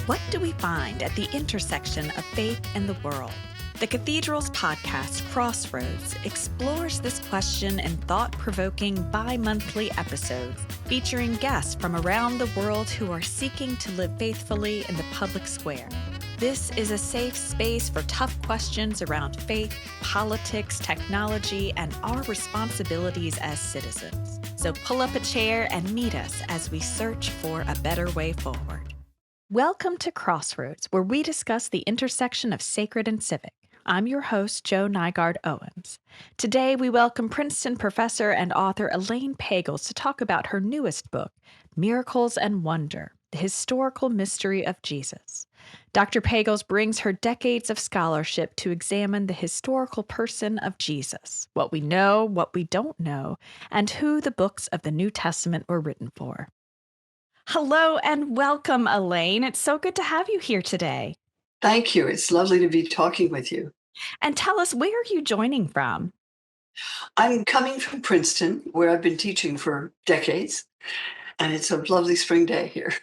What do we find at the intersection of faith and the world? The Cathedral's podcast, Crossroads, explores this question in thought-provoking bi-monthly episodes, featuring guests from around the world who are seeking to live faithfully in the public square. This is a safe space for tough questions around faith, politics, technology, and our responsibilities as citizens. So pull up a chair and meet us as we search for a better way forward. Welcome to Crossroads, where we discuss the intersection of sacred and civic. I'm your host, Jo Nygaard Owens. Today, we welcome Princeton professor and author Elaine Pagels to talk about her newest book, Miracles and Wonder, the Historical Mystery of Jesus. Dr. Pagels brings her decades of scholarship to examine the historical person of Jesus, what we know, what we don't know, and who the books of the New Testament were written for. Hello and welcome, Elaine. It's so good to have you here today. Thank you. It's lovely to be talking with you. And tell us, where are you joining from? I'm coming from Princeton, where I've been teaching for decades, and it's a lovely spring day here.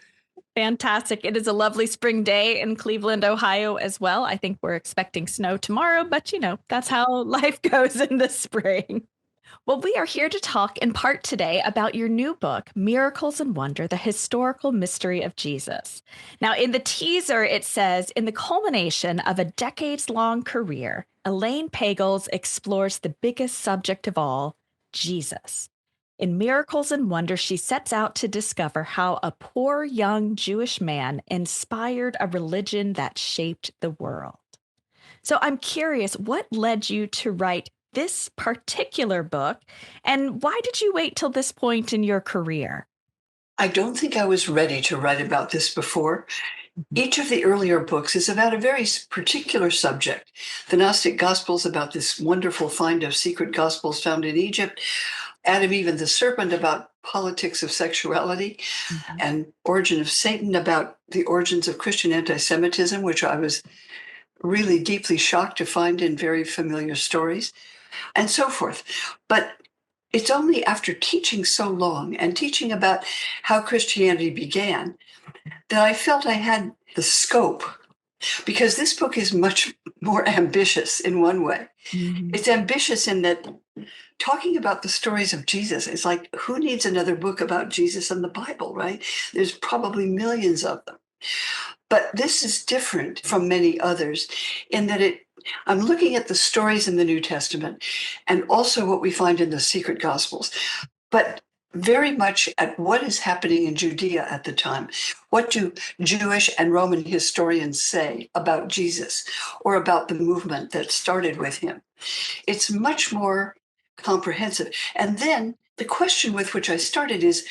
Fantastic. It is a lovely spring day in Cleveland, Ohio as well. I think we're expecting snow tomorrow, but that's how life goes in the spring. Well, we are here to talk in part today about your new book, Miracles and Wonder, the Historical Mystery of Jesus. Now, in the teaser, it says, in the culmination of a decades-long career, Elaine Pagels explores the biggest subject of all, Jesus. In Miracles and Wonder, she sets out to discover how a poor young Jewish man inspired a religion that shaped the world. So I'm curious, what led you to write this particular book, and why did you wait till this point in your career? I don't think I was ready to write about this before. Each of the earlier books is about a very particular subject. The Gnostic Gospels, about this wonderful find of secret Gospels found in Egypt. Adam, Eve, the Serpent, about politics of sexuality, and Origin of Satan, about the origins of Christian anti-Semitism, which I was really deeply shocked to find in very familiar stories, and so forth. But it's only after teaching so long and teaching about how Christianity began that I felt I had the scope, because this book is much more ambitious in one way. It's ambitious in that talking about the stories of Jesus is like, who needs another book about Jesus in the Bible, right? There's probably millions of them. But this is different from many others in that I'm looking at the stories in the New Testament and also what we find in the secret Gospels, but very much at what is happening in Judea at the time. What do Jewish and Roman historians say about Jesus or about the movement that started with him? It's much more comprehensive. And then the question with which I started is,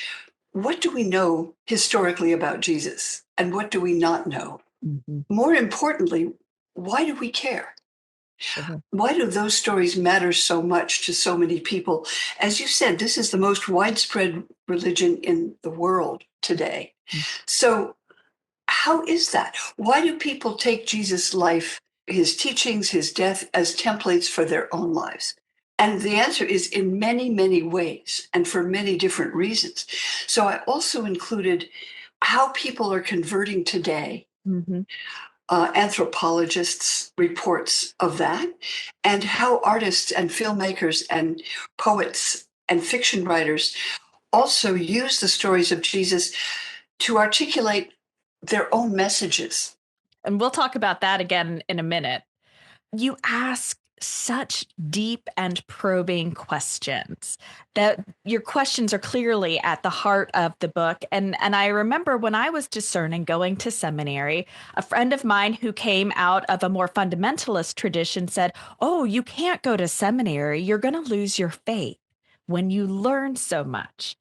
what do we know historically about Jesus and what do we not know? More importantly, why do we care? Why do those stories matter so much to so many people? As you said, this is the most widespread religion in the world today. So how is that? Why do people take Jesus' life, his teachings, his death as templates for their own lives? And the answer is in many, many ways and for many different reasons. So I also included how people are converting today. Anthropologists' reports of that, and how artists and filmmakers and poets and fiction writers also use the stories of Jesus to articulate their own messages. And we'll talk about that again in a minute. You ask such deep and probing questions that your questions are clearly at the heart of the book. And I remember when I was discerning going to seminary, a friend of mine who came out of a more fundamentalist tradition said, "Oh, you can't go to seminary. You're going to lose your faith when you learn so much."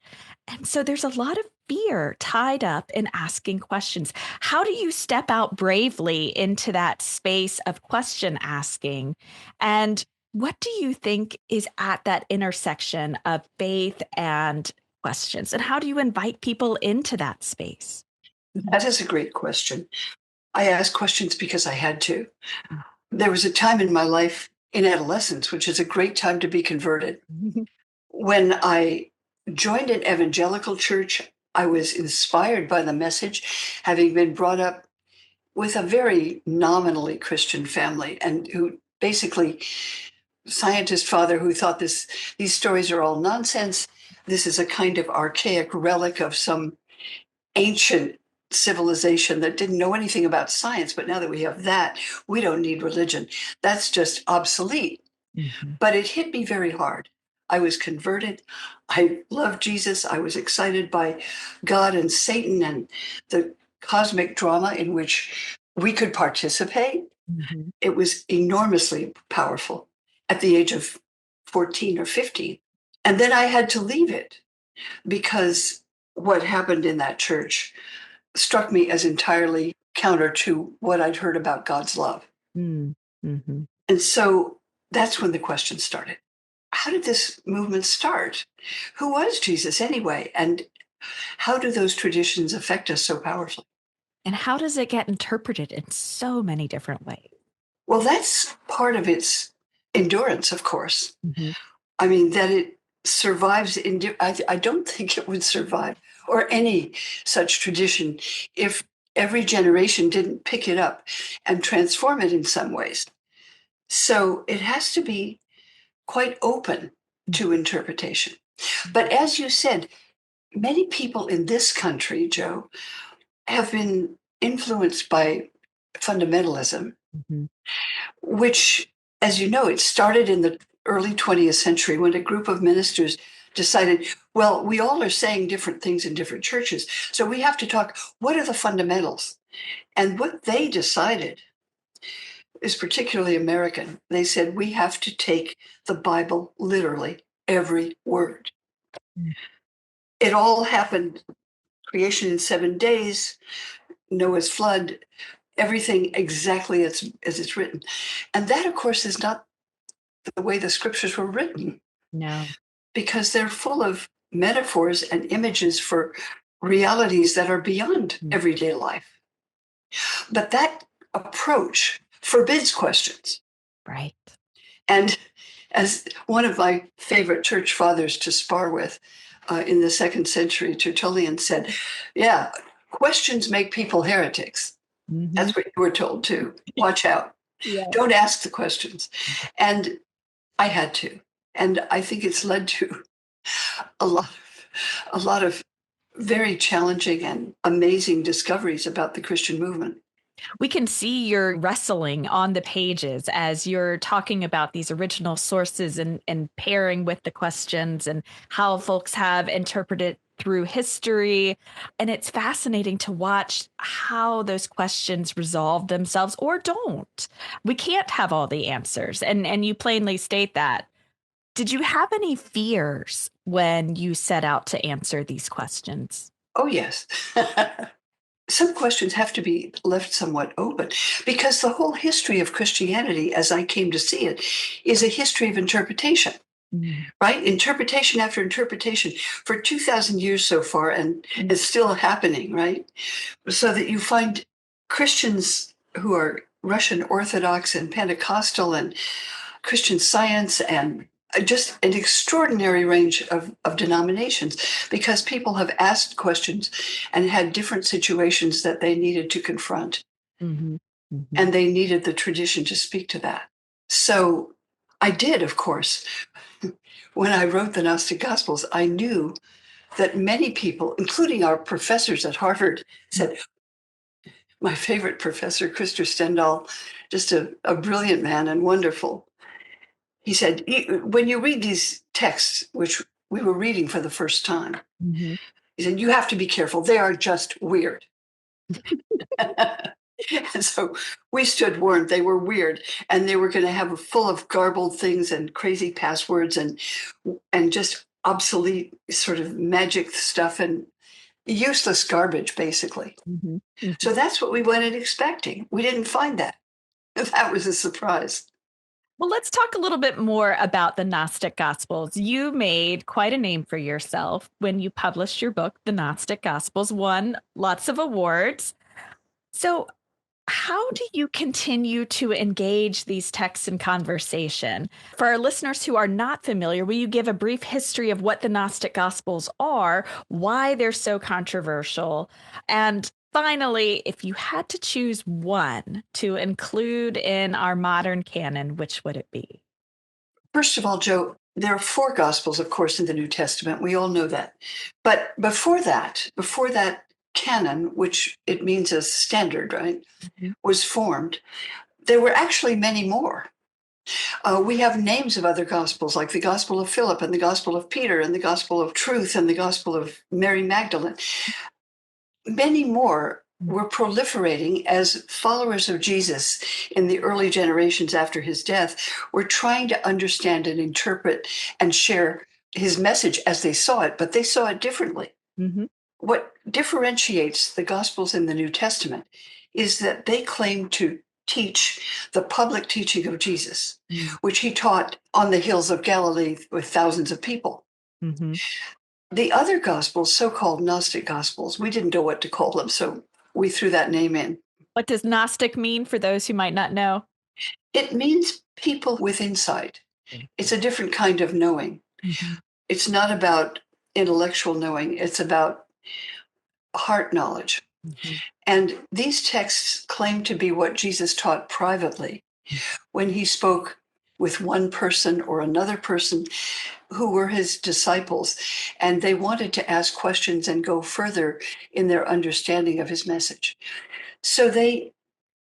And so there's a lot of fear tied up in asking questions. How do you step out bravely into that space of question asking? And what do you think is at that intersection of faith and questions? And how do you invite people into that space? That is a great question. I asked questions because I had to. There was a time in my life in adolescence, which is a great time to be converted, when I joined an evangelical church. I was inspired by the message, having been brought up with a very nominally Christian family, and who basically scientist father who thought these stories are all nonsense. This is a kind of archaic relic of some ancient civilization that didn't know anything about science. But now that we have that, we don't need religion. That's just obsolete. Mm-hmm. But it hit me very hard. I was converted. I loved Jesus. I was excited by God and Satan and the cosmic drama in which we could participate. Mm-hmm. It was enormously powerful at the age of 14 or 15. And then I had to leave it because what happened in that church struck me as entirely counter to what I'd heard about God's love. Mm-hmm. And so that's when the question started. How did this movement start? Who was Jesus anyway? And how do those traditions affect us so powerfully? And how does it get interpreted in so many different ways? Well, that's part of its endurance, of course. Mm-hmm. I mean, that it survives. I don't think it would survive, or any such tradition, if every generation didn't pick it up and transform it in some ways. So it has to be quite open to interpretation. But as you said, many people in this country, Joe, have been influenced by fundamentalism, Mm-hmm. which, as you know, it started in the early 20th century when a group of ministers decided, well, we all are saying different things in different churches, so we have to talk, what are the fundamentals? And what they decided is particularly American. They said, we have to take the Bible literally, every word. Mm. It all happened, creation in 7 days, Noah's flood, everything exactly as it's written. And that, of course, is not the way the scriptures were written, No. because they're full of metaphors and images for realities that are beyond everyday life. But that approach forbids questions. Right. And as one of my favorite church fathers to spar with in the 2nd century, Tertullian said, yeah, questions make people heretics. Mm-hmm. That's what you were told too. Watch out. Yeah. Don't ask the questions. And I had to. And I think it's led to a lot of very challenging and amazing discoveries about the Christian movement. We can see your wrestling on the pages as you're talking about these original sources and pairing with the questions and how folks have interpreted through history. And it's fascinating to watch how those questions resolve themselves or don't. We can't have all the answers. And you plainly state that. Did you have any fears when you set out to answer these questions? Oh, yes. Some questions have to be left somewhat open because the whole history of Christianity, as I came to see it, is a history of interpretation, right? Interpretation after interpretation for 2,000 years so far, and it's still happening, right? So that you find Christians who are Russian Orthodox and Pentecostal and Christian Science and just an extraordinary range of denominations, because people have asked questions and had different situations that they needed to confront. Mm-hmm. Mm-hmm. And they needed the tradition to speak to that. So I did, of course. When I wrote the Gnostic Gospels, I knew that many people, including our professors at Harvard, said, my favorite professor, Christopher Stendhal, just a brilliant man and wonderful. He said, when you read these texts, which we were reading for the first time, Mm-hmm. he said, you have to be careful. They are just weird. And so we stood warned. They were weird, and they were going to have full of garbled things and crazy passwords and just obsolete sort of magic stuff and useless garbage, basically. Mm-hmm. Mm-hmm. So that's what we went in expecting. We didn't find that. That was a surprise. Well, let's talk a little bit more about the Gnostic Gospels. You made quite a name for yourself when you published your book, The Gnostic Gospels, won lots of awards. So how do you continue to engage these texts in conversation? For our listeners who are not familiar, will you give a brief history of what the Gnostic Gospels are, why they're so controversial, and finally, if you had to choose one to include in our modern canon, which would it be? First of all, Joe, there are four Gospels, of course, in the New Testament. We all know that. But before that canon, which it means a standard, right, was formed, there were actually many more. We have names of other Gospels, like the Gospel of Philip and the Gospel of Peter and the Gospel of Truth and the Gospel of Mary Magdalene. Many more were proliferating as followers of Jesus in the early generations after his death were trying to understand and interpret and share his message as they saw it, but they saw it differently. Mm-hmm. What differentiates the Gospels in the New Testament is that they claim to teach the public teaching of Jesus, which he taught on the hills of Galilee with thousands of people. Mm-hmm. The other Gospels, so-called Gnostic Gospels, we didn't know what to call them, so we threw that name in. What does Gnostic mean for those who might not know? It means people with insight. It's a different kind of knowing. Mm-hmm. It's not about intellectual knowing, it's about heart knowledge. Mm-hmm. And these texts claim to be what Jesus taught privately when he spoke with one person or another person who were his disciples, and they wanted to ask questions and go further in their understanding of his message. So they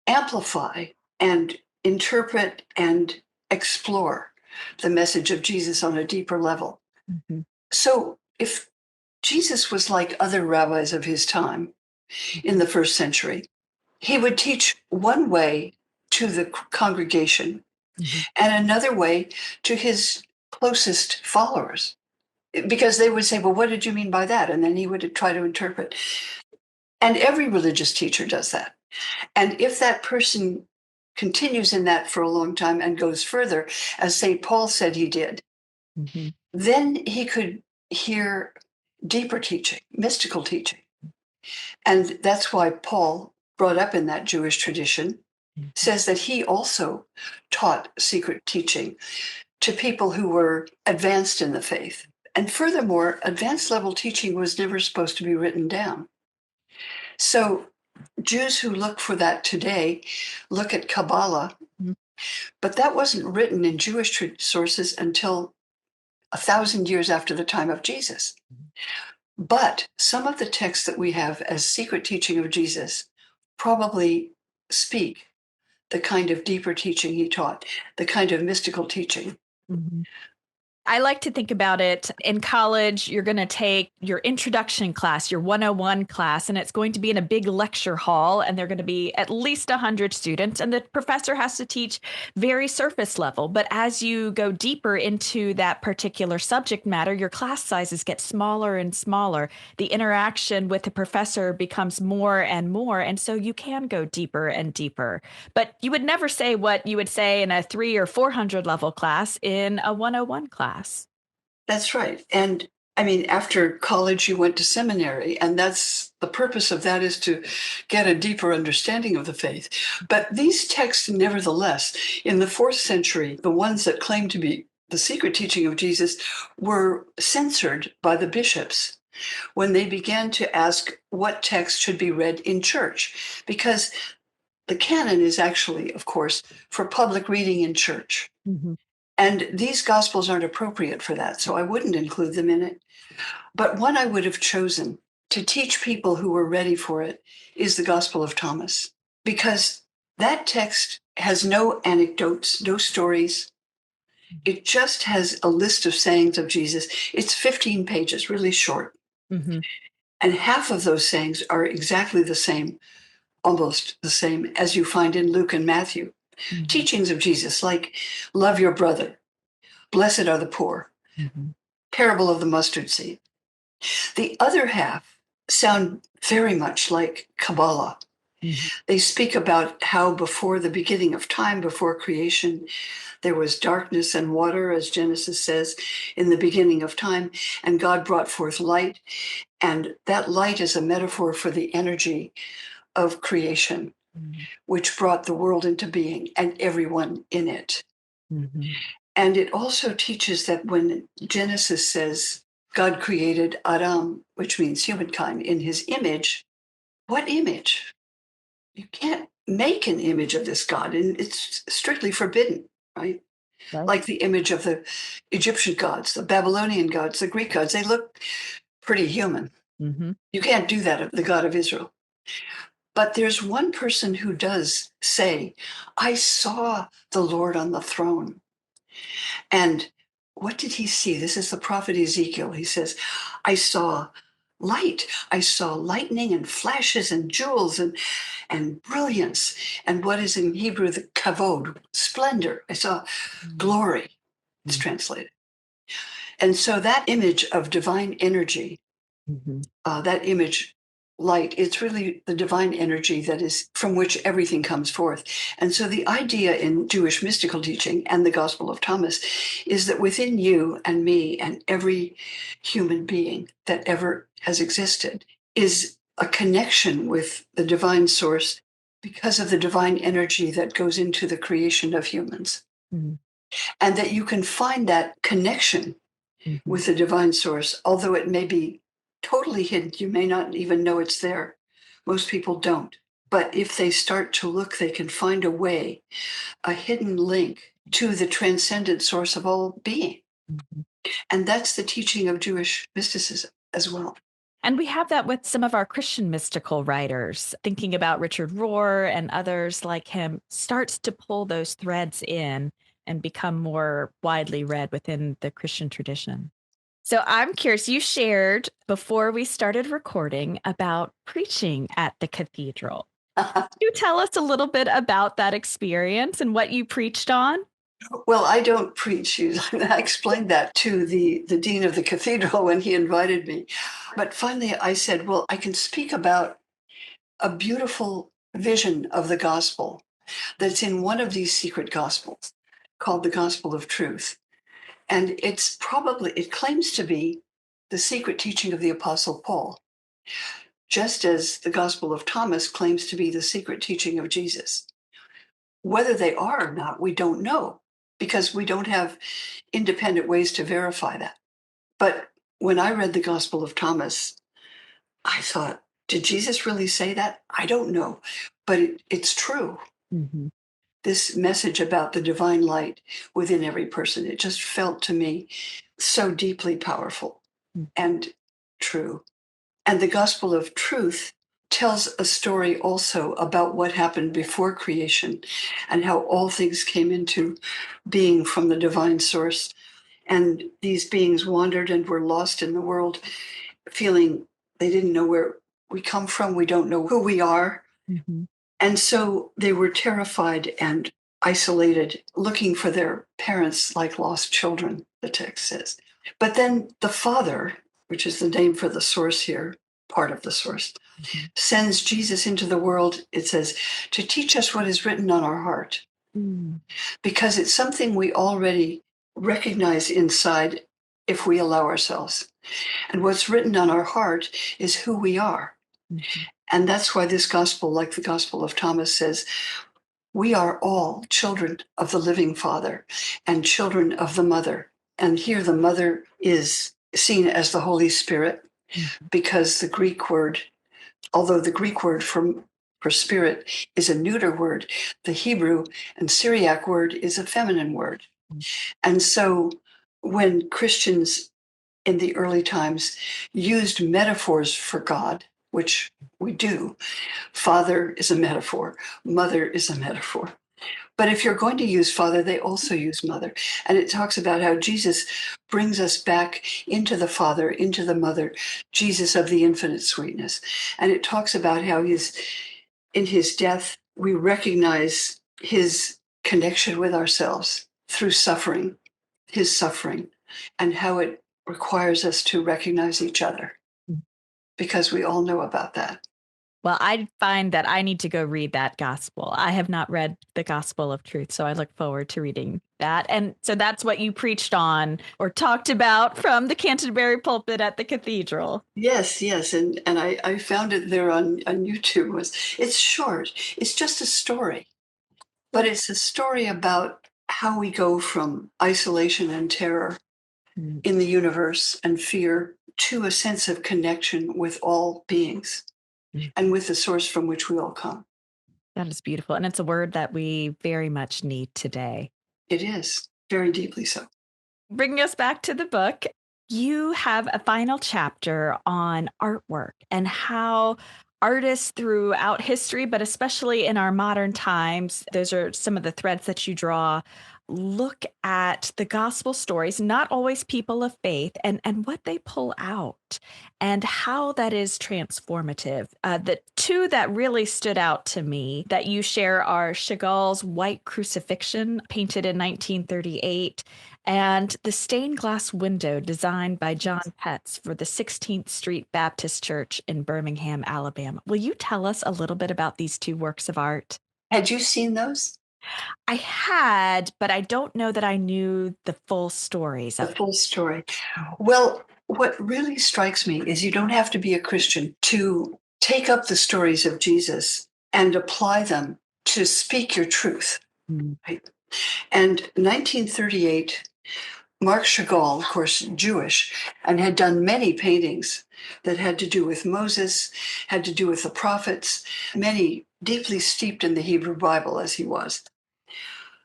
amplify and interpret and explore the message of Jesus on a deeper level. Mm-hmm. So if Jesus was like other rabbis of his time in the first century, he would teach one way to the congregation and another way to his closest followers, because they would say, well, what did you mean by that? And then he would try to interpret. And every religious teacher does that. And if that person continues in that for a long time and goes further, as St. Paul said he did, then he could hear deeper teaching, mystical teaching. And that's why Paul, brought up in that Jewish tradition, says that he also taught secret teaching to people who were advanced in the faith. And furthermore, advanced level teaching was never supposed to be written down. So Jews who look for that today look at Kabbalah, but that wasn't written in Jewish sources until 1,000 years after the time of Jesus. But some of the texts that we have as secret teaching of Jesus probably speak the kind of deeper teaching he taught, the kind of mystical teaching. I like to think about it in college. You're going to take your introduction class, your 101 class, and it's going to be in a big lecture hall, and they're going to be at least 100 students, and the professor has to teach very surface level. But as you go deeper into that particular subject matter, your class sizes get smaller and smaller. The interaction with the professor becomes more and more, and so you can go deeper and deeper. But you would never say what you would say in a 300 or 400 level class in a 101 class. That's right. And I mean, after college, you went to seminary, and that's the purpose of that, is to get a deeper understanding of the faith. But these texts, nevertheless, in the 4th century, the ones that claim to be the secret teaching of Jesus, were censored by the bishops when they began to ask what text should be read in church, because the canon is actually, of course, for public reading in church. And these Gospels aren't appropriate for that, so I wouldn't include them in it. But one I would have chosen to teach people who were ready for it is the Gospel of Thomas, because that text has no anecdotes, no stories. It just has a list of sayings of Jesus. It's 15 pages, really short. And half of those sayings are exactly the same, almost the same, as you find in Luke and Matthew. Teachings of Jesus, like love your brother, blessed are the poor, parable of the mustard seed. The other half sound very much like Kabbalah. They speak about how before the beginning of time, before creation, there was darkness and water, as Genesis says, in the beginning of time, and God brought forth light. And that light is a metaphor for the energy of creation, which brought the world into being and everyone in it. And it also teaches that when Genesis says God created Adam, which means humankind, in his image, what image? You can't make an image of this God, and it's strictly forbidden, right? Right. Like the image of the Egyptian gods, the Babylonian gods, the Greek gods. They look pretty human. Mm-hmm. You can't do that of the God of Israel. But there's one person who does say, I saw the Lord on the throne. And what did he see? This is the prophet Ezekiel. He says, I saw light. I saw lightning and flashes and jewels and brilliance. And what is in Hebrew the kavod, splendor. I saw glory, it's translated. And so that image of divine energy, Mm-hmm. that image, light, it's really the divine energy that is from which everything comes forth. And so the idea in Jewish mystical teaching and the Gospel of Thomas is that within you and me and every human being that ever has existed is a connection with the divine source because of the divine energy that goes into the creation of humans. Mm-hmm. And that you can find that connection Mm-hmm. with the divine source, although it may be totally hidden. You may not even know it's there. Most people don't. But if they start to look, they can find a way, a hidden link to the transcendent source of all being. Mm-hmm. And that's the teaching of Jewish mysticism as well. And we have that with some of our Christian mystical writers. Thinking about Richard Rohr and others like him starts to pull those threads in and become more widely read within the Christian tradition. So I'm curious, you shared before we started recording about preaching at the cathedral. Can you tell us a little bit about that experience and what you preached on? Well, I don't preach. I explained that to the dean of the cathedral when he invited me. But finally, I said, well, I can speak about a beautiful vision of the gospel that's in one of these secret gospels called the Gospel of Truth. And it claims to be the secret teaching of the Apostle Paul, just as the Gospel of Thomas claims to be the secret teaching of Jesus. Whether they are or not, we don't know because we don't have independent ways to verify that. But when I read the Gospel of Thomas, I thought, did Jesus really say that? I don't know, but it's true. Mm-hmm. This message about the divine light within every person, it just felt to me so deeply powerful and true. And the Gospel of Truth tells a story also about what happened before creation and how all things came into being from the divine source. And these beings wandered and were lost in the world, feeling they didn't know where we come from. We don't know who we are. Mm-hmm. And so they were terrified and isolated, looking for their parents like lost children, the text says. But then the Father, which is the name for the source here, part of the source, sends Jesus into the world, it says, to teach us what is written on our heart, because it's something we already recognize inside if we allow ourselves. And what's written on our heart is who we are. Mm-hmm. And that's why this gospel, like the Gospel of Thomas, says, we are all children of the living Father and children of the Mother. And here the Mother is seen as the Holy Spirit, because the Greek word, although the Greek word for spirit is a neuter word, the Hebrew and Syriac word is a feminine word. And so when Christians in the early times used metaphors for God, which we do, Father is a metaphor, Mother is a metaphor. But if you're going to use Father, they also use Mother. And it talks about how Jesus brings us back into the Father, into the Mother, Jesus of the infinite sweetness. And it talks about how in his death, we recognize his connection with ourselves through suffering, his suffering, and how it requires us to recognize each other, because we all know about that. Well, I find that I need to go read that gospel. I have not read the Gospel of Truth, so I look forward to reading that. And so that's what you preached on or talked about from the Canterbury pulpit at the cathedral. Yes. And I found it there on YouTube. It's short. It's just a story. But it's a story about how we go from isolation and terror in the universe and fear to a sense of connection with all beings. and with the source from which we all come. That is beautiful. And it's a word that we very much need today. It is, very deeply so. Bringing us back to the book, you have a final chapter on artwork and how artists throughout history, but especially in our modern times, those are some of the threads that you draw. Look at the gospel stories, not always people of faith, and what they pull out and how that is transformative. The two that really stood out to me that you share are Chagall's White Crucifixion, painted in 1938, and the stained glass window designed by John Petz for the 16th Street Baptist Church in Birmingham, Alabama. Will you tell us a little bit about these two works of art? Had you seen those? I had, but I don't know that I knew the full stories The of it. full story. Well, what really strikes me is you don't have to be a Christian to take up the stories of Jesus and apply them to speak your truth. Mm. Right? And 1938, Marc Chagall, of course, Jewish, and had done many paintings that had to do with Moses, had to do with the prophets, many deeply steeped in the Hebrew Bible as he was.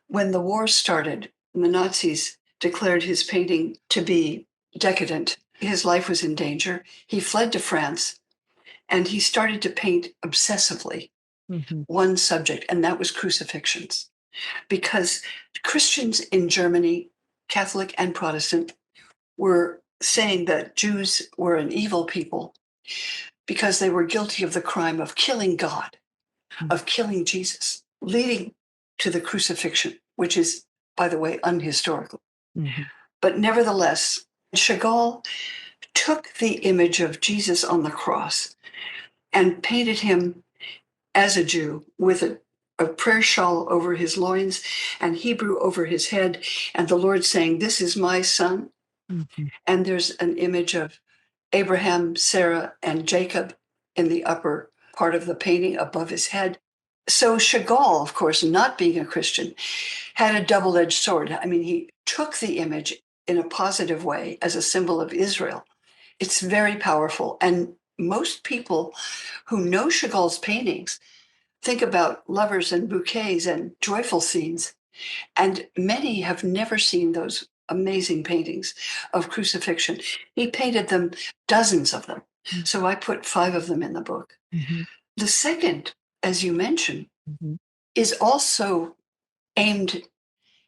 When the war started, and the Nazis declared his painting to be decadent, his life was in danger. He fled to France and he started to paint obsessively one subject, and that was crucifixions. Because Christians in Germany, Catholic and Protestant, were saying that Jews were an evil people because they were guilty of the crime of killing God, of killing Jesus, leading to the crucifixion, which is, by the way, unhistorical. But nevertheless, Chagall took the image of Jesus on the cross and painted him as a Jew with a prayer shawl over his loins and Hebrew over his head, and the Lord saying, "This is my son." And there's an image of Abraham, Sarah, and Jacob in the upper part of the painting above his head. So Chagall, of course, not being a Christian, had a double-edged sword. I mean, he took the image in a positive way as a symbol of Israel. It's very powerful. And most people who know Chagall's paintings think about lovers and bouquets and joyful scenes. And many have never seen those amazing paintings of crucifixion. He painted them, dozens of them. So I put 5 of them in the book. The second, as you mentioned, is also aimed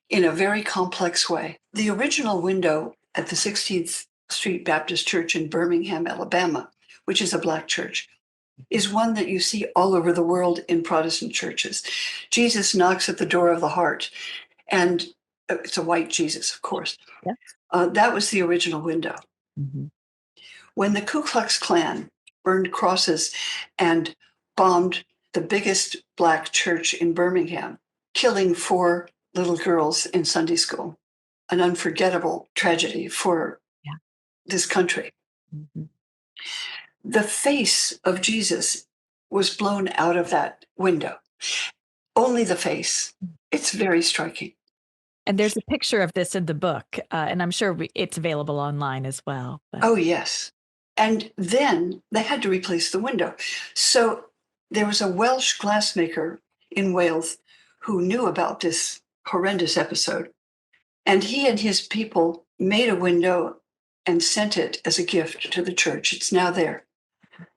in a very complex way. The original window at the 16th Street Baptist Church in Birmingham, Alabama, which is a Black church, is one that you see all over the world in Protestant churches. Jesus knocks at the door of the heart, and it's a white Jesus, of course. Yeah. That was the original window. When the Ku Klux Klan burned crosses and bombed the biggest Black church in Birmingham, killing 4 little girls in Sunday school, an unforgettable tragedy for this country. The face of Jesus was blown out of that window. Only the face. It's very striking. And there's a picture of this in the book, and I'm sure it's available online as well. But. Oh, yes. And then they had to replace the window. So there was a Welsh glassmaker in Wales who knew about this horrendous episode. And he and his people made a window and sent it as a gift to the church. It's now there.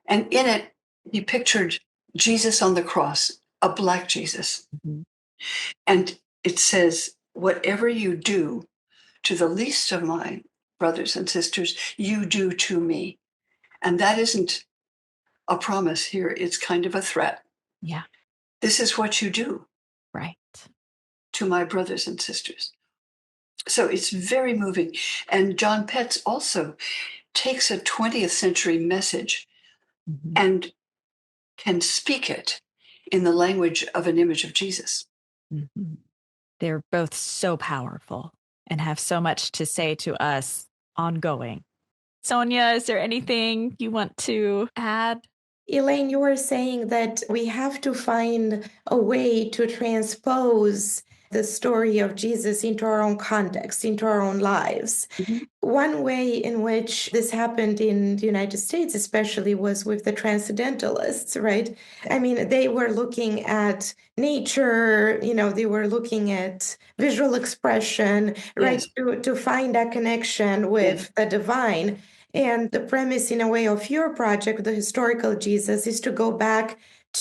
And in it, he pictured Jesus on the cross, a Black Jesus. And it says, "Whatever you do to the least of my brothers and sisters, you do to me." And that isn't a promise here. It's kind of a threat. Yeah. This is what you do. Right. To my brothers and sisters. So it's very moving. And John Petz also takes a 20th century message and can speak it in the language of an image of Jesus. They're both so powerful and have so much to say to us ongoing. Sonia, is there anything you want to add? Elaine, you were saying that we have to find a way to transpose the story of Jesus into our own context, into our own lives. Mhm. One way in which this happened in the United States, especially, was with the transcendentalists, right? I mean, they were looking at nature, they were looking at visual expression, right? Yes, To find that connection yes, with the divine. And the premise, in a way, of your project, the historical Jesus, is to go back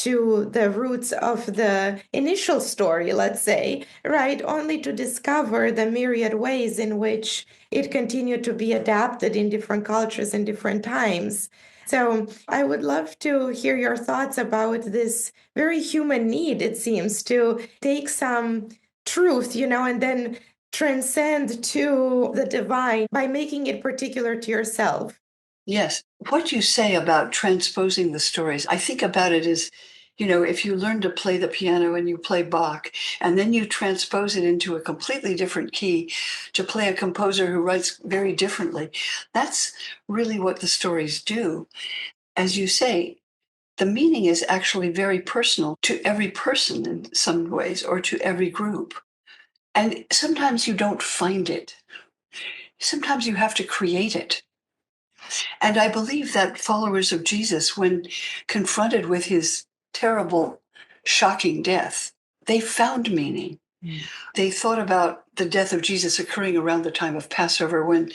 to the roots of the initial story, let's say, right? Only to discover the myriad ways in which it continued to be adapted in different cultures and different times. So I would love to hear your thoughts about this very human need, it seems, to take some truth, and then transcend to the divine by making it particular to yourself. yes. What you say about transposing the stories, I think about it as, if you learn to play the piano and you play Bach, and then you transpose it into a completely different key to play a composer who writes very differently, that's really what the stories do. As you say, the meaning is actually very personal to every person in some ways, or to every group. And sometimes you don't find it. Sometimes you have to create it. And I believe that followers of Jesus, when confronted with his terrible, shocking death, they found meaning. Mm. They thought about the death of Jesus occurring around the time of Passover, when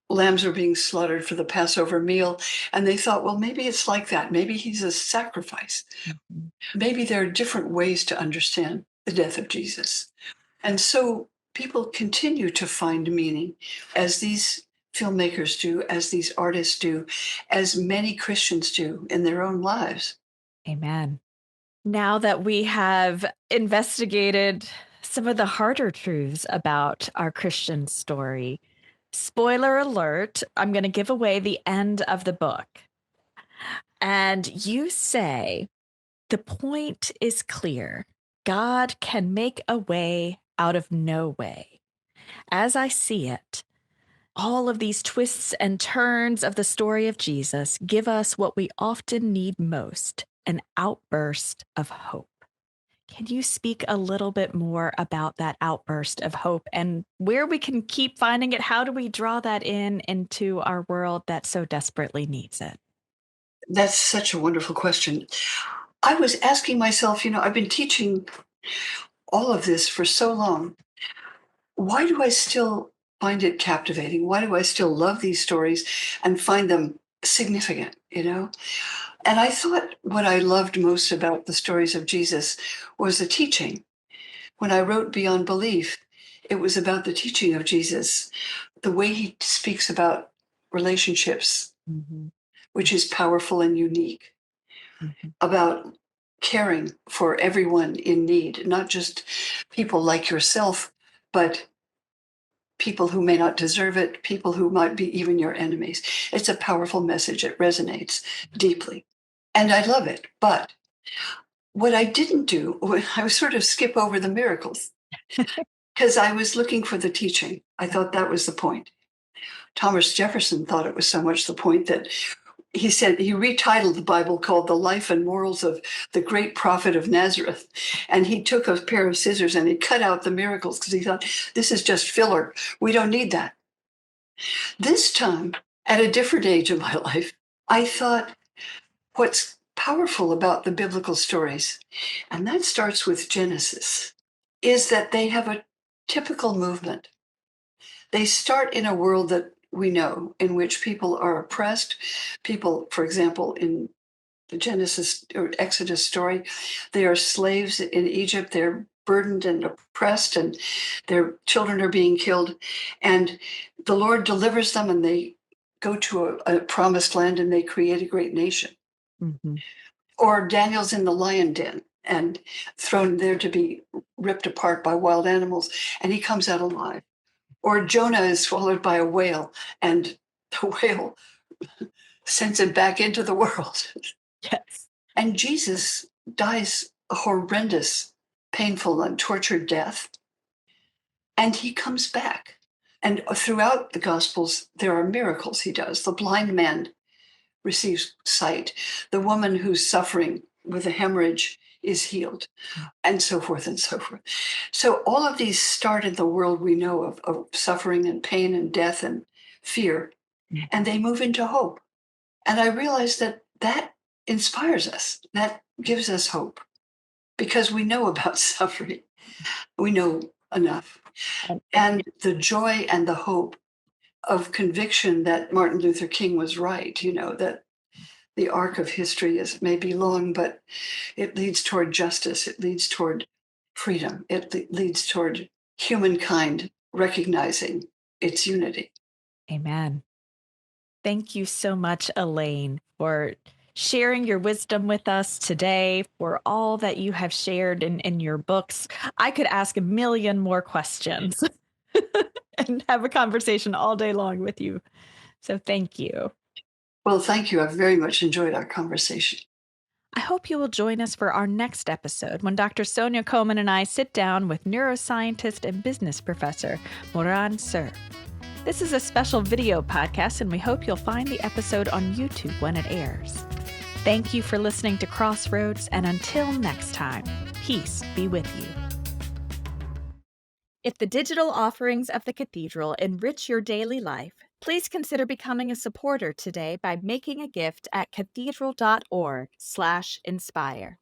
lambs were being slaughtered for the Passover meal. And they thought, well, maybe it's like that. Maybe he's a sacrifice. Mhm. Maybe there are different ways to understand the death of Jesus. And so people continue to find meaning, as these filmmakers do, as these artists do, as many Christians do in their own lives. Amen. Now that we have investigated some of the harder truths about our Christian story, spoiler alert, I'm going to give away the end of the book. And you say the point is clear. God can make a way out of no way. As I see it, all of these twists and turns of the story of Jesus give us what we often need most, an outburst of hope. Can you speak a little bit more about that outburst of hope and where we can keep finding it? How do we draw that into our world that so desperately needs it? That's such a wonderful question. I was asking myself, I've been teaching all of this for so long. Why do I still find it captivating? Why do I still love these stories and find them significant? And I thought what I loved most about the stories of Jesus was the teaching. When I wrote Beyond Belief, it was about the teaching of Jesus, the way he speaks about relationships, Mhm, which is powerful and unique, mhm, about caring for everyone in need, not just people like yourself, but people who may not deserve it, people who might be even your enemies. It's a powerful message. It resonates deeply. And I love it. But what I didn't do, I was sort of skip over the miracles because I was looking for the teaching. I thought that was the point. Thomas Jefferson thought it was so much the point that he said he retitled the Bible called The Life and Morals of the Great Prophet of Nazareth. And he took a pair of scissors and he cut out the miracles because he thought, this is just filler. We don't need that. This time, at a different age of my life, I thought, what's powerful about the biblical stories, and that starts with Genesis, is that they have a typical movement. They start in a world that we know, in which people are oppressed. People, for example, in the Genesis or Exodus story, they are slaves in Egypt. They're burdened and oppressed, and their children are being killed. And the Lord delivers them, and they go to a promised land and they create a great nation. mhm. Or Daniel's in the lion den and thrown there to be ripped apart by wild animals, and he comes out alive. Or Jonah is swallowed by a whale, and the whale sends him back into the world. Yes. And Jesus dies a horrendous, painful, and tortured death, and he comes back. And throughout the Gospels, there are miracles he does. The blind man receives sight. The woman who's suffering with a hemorrhage is healed, and so forth and so forth. So all of these start in the world we know of suffering and pain and death and fear, and they move into hope. And I realized that that inspires us, that gives us hope, because we know about suffering. We know enough. And the joy and the hope of conviction that Martin Luther King was right, that the arc of history is maybe long, but it leads toward justice. It leads toward freedom. It leads toward humankind recognizing its unity. Amen. Thank you so much, Elaine, for sharing your wisdom with us today, for all that you have shared in your books. I could ask a million more questions and have a conversation all day long with you. So thank you. Well, thank you. I've very much enjoyed our conversation. I hope you will join us for our next episode when Dr. Sonia Coleman and I sit down with neuroscientist and business professor Moran Sir. This is a special video podcast, and we hope you'll find the episode on YouTube when it airs. Thank you for listening to Crossroads, and until next time, peace be with you. If the digital offerings of the Cathedral enrich your daily life, please consider becoming a supporter today by making a gift at cathedral.org/inspire.